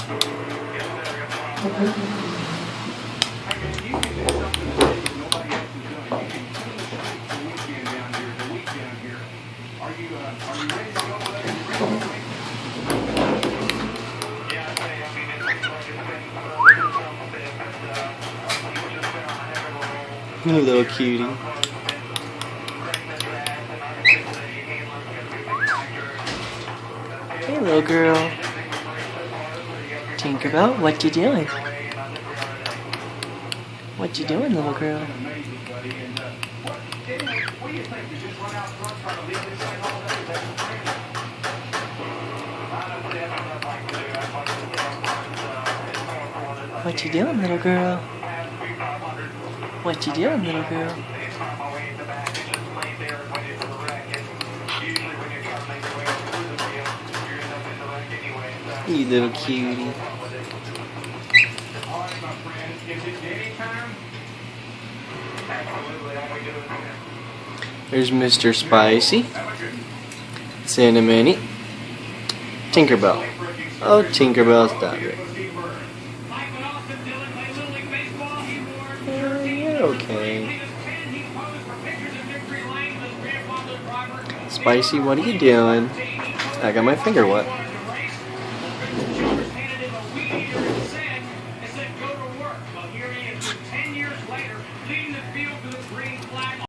You little cutie. Hey, little girl. Tinkerbell, what you doing? What you doing, little girl? What you doing, little girl? What you doing, little girl? You little cutie. There's Mr. Spicy, Cinnamony, Tinkerbell. Oh, Tinkerbell, stop it. You're okay. Spicy, what are you doing? I got my finger wet.